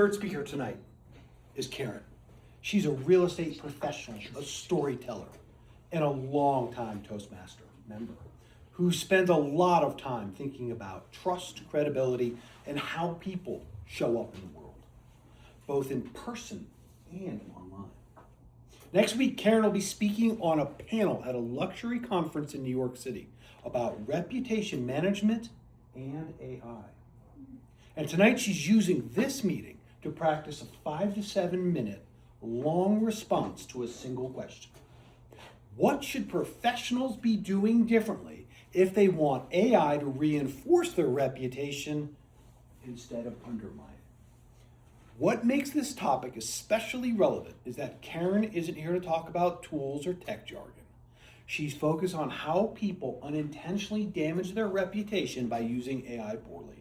Third speaker tonight is Karen. She's a real estate professional, a storyteller, and a longtime Toastmaster member who spends a lot of time thinking about trust, credibility, and how people show up in the world, both in person and online. Next week, Karen will be speaking on a panel at a luxury conference in New York City about reputation management and AI. And tonight she's using this meeting to practice a 5 to 7 minute long response to a single question. What should professionals be doing differently if they want AI to reinforce their reputation instead of undermine it? What makes this topic especially relevant is that Karen isn't here to talk about tools or tech jargon. She's focused on how people unintentionally damage their reputation by using AI poorly,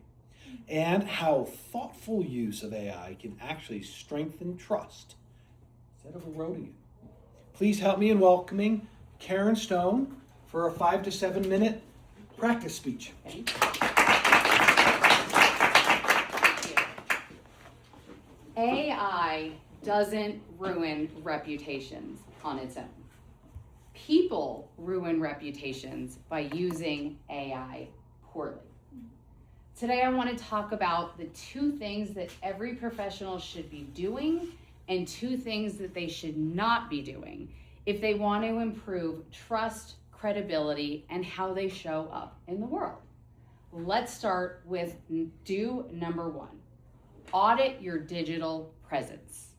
and how thoughtful use of AI can actually strengthen trust instead of eroding it. Please help me in welcoming Karen Stone for a 5 to 7 minute practice speech. Thank you. AI doesn't ruin reputations on its own. People ruin reputations by using AI poorly. Today I want to talk about the 2 things that every professional should be doing and 2 things that they should not be doing if they want to improve trust, credibility, and how they show up in the world. Let's start with number 1. Audit your digital presence.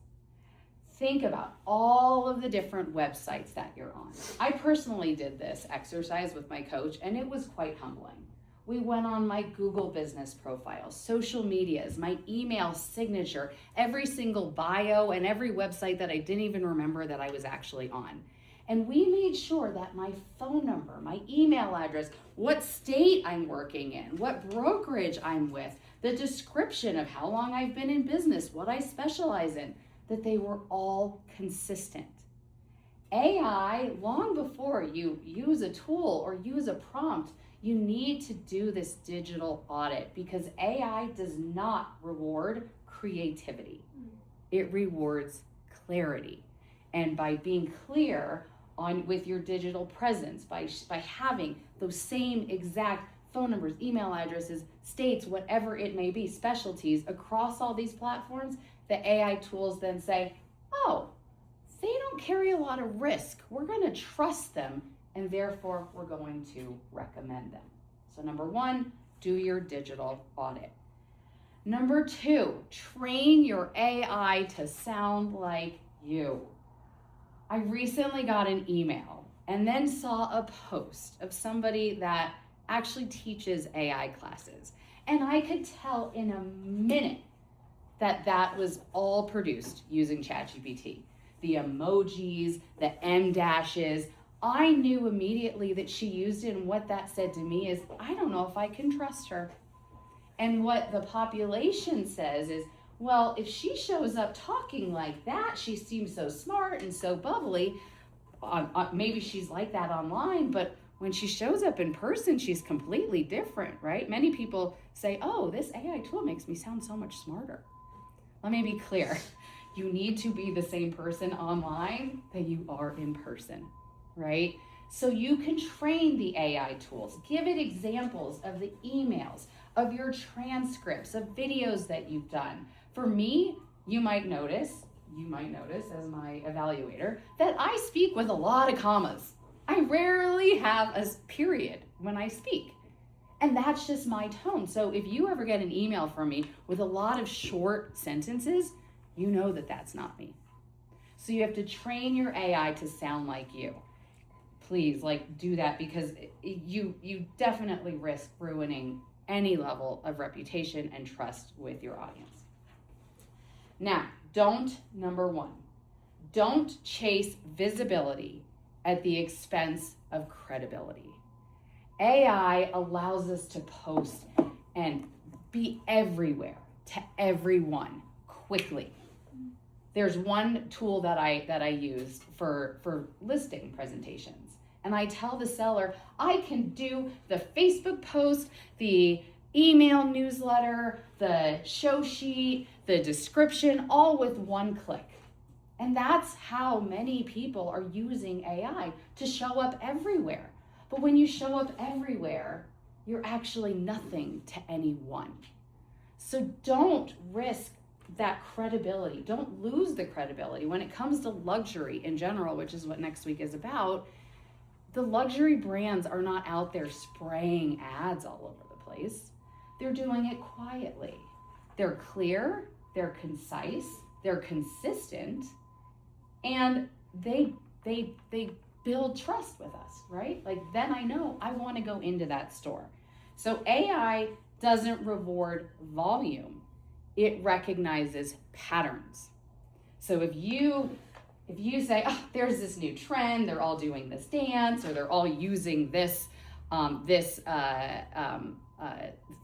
Think about all of the different websites that you're on. I personally did this exercise with my coach, and it was quite humbling. We went on my Google business profile, social medias, my email signature, every single bio, and every website that I didn't even remember that I was actually on. And we made sure that my phone number, my email address, what state I'm working in, what brokerage I'm with, the description of how long I've been in business, what I specialize in, that they were all consistent. AI, long before you use a tool or use a prompt, you need to do this digital audit because AI does not reward creativity. It rewards clarity. And by being clear with your digital presence, by having those same exact phone numbers, email addresses, states, whatever it may be, specialties across all these platforms, the AI tools then say, oh, they don't carry a lot of risk. We're going to trust them, and therefore we're going to recommend them. So number 1, do your digital audit. Number 2, train your AI to sound like you. I recently got an email and then saw a post of somebody that actually teaches AI classes. And I could tell in a minute that that was all produced using ChatGPT. The emojis, the M dashes, I knew immediately that she used it, and what that said to me is, I don't know if I can trust her. And what the population says is, well, if she shows up talking like that, she seems so smart and so bubbly, maybe she's like that online, but when she shows up in person, she's completely different, right? Many people say, oh, this AI tool makes me sound so much smarter. Let me be clear. You need to be the same person online that you are in person, right? So you can train the AI tools, give it examples of the emails, of your transcripts, of videos that you've done. For me, you might notice as my evaluator, that I speak with a lot of commas. I rarely have a period when I speak. And that's just my tone. So if you ever get an email from me with a lot of short sentences, you know that that's not me. So you have to train your AI to sound like you. Please, do that, because you definitely risk ruining any level of reputation and trust with your audience. Now, number 1, don't chase visibility at the expense of credibility. AI allows us to post and be everywhere to everyone quickly. There's one tool that I use for listing presentations, and I tell the seller I can do the Facebook post, the email newsletter, the show sheet, the description, all with one click. And that's how many people are using AI to show up everywhere. But when you show up everywhere, you're actually nothing to anyone. So don't risk that credibility. Don't lose the credibility. When it comes to luxury in general, which is what next week is about, the luxury brands are not out there spraying ads all over the place. They're doing it quietly. They're clear, they're concise, they're consistent, and they build trust with us, right? Like, then I know I want to go into that store. So AI doesn't reward volume. It recognizes patterns. So if you say, oh, there's this new trend, they're all doing this dance, or they're all using this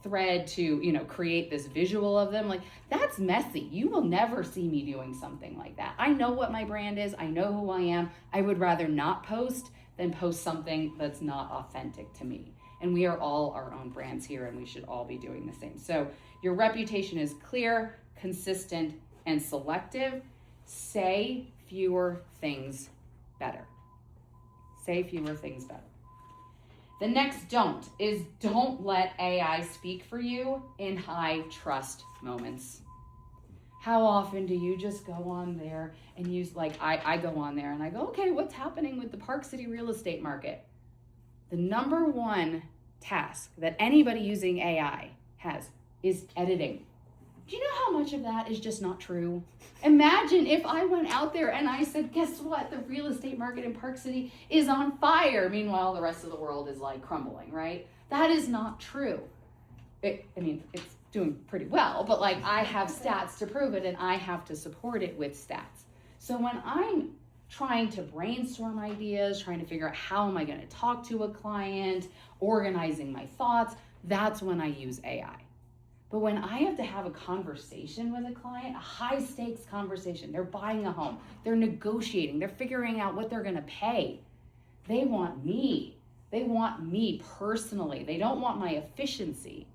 thread to, create this visual of them, like, that's messy. You will never see me doing something like that. I know what my brand is. I know who I am. I would rather not post than post something that's not authentic to me. And we are all our own brands here, and we should all be doing the same. So your reputation is clear, consistent, and selective. Say fewer things better. Say fewer things better. The next don't is don't let AI speak for you in high trust moments. How often do you just go on there and use, like, I go on there and I go, okay, what's happening with the Park City real estate market? The number one task that anybody using AI has is editing. Do you know how much of that is just not true? Imagine if I went out there and I said, guess what? The real estate market in Park City is on fire. Meanwhile, the rest of the world is like crumbling, right? That is not true. It's doing pretty well, but like, I have stats to prove it, and I have to support it with stats. So when I'm trying to brainstorm ideas, trying to figure out how am I going to talk to a client, organizing my thoughts, that's when I use AI. But when I have to have a conversation with a client, a high stakes conversation, they're buying a home, they're negotiating, they're figuring out what they're going to pay. They want me. They want me personally. They don't want my efficiency.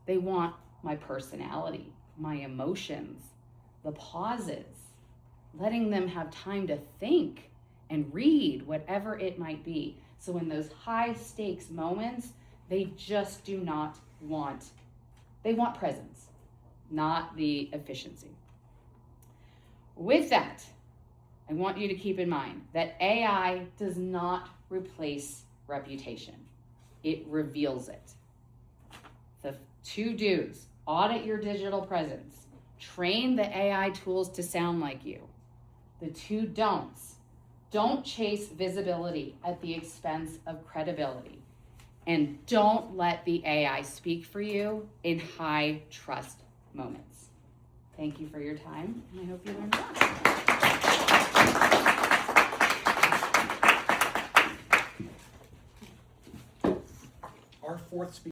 They want my personality, my emotions, the pauses, letting them have time to think and read whatever it might be. So in those high stakes moments, they just do not want, they want presence, not the efficiency. With that, I want you to keep in mind that AI does not replace reputation. It reveals it. The two do's: audit your digital presence, train the AI tools to sound like you. The two don'ts: don't chase visibility at the expense of credibility. And don't let the AI speak for you in high trust moments. Thank you for your time, and I hope you learned a lot. Our fourth speaker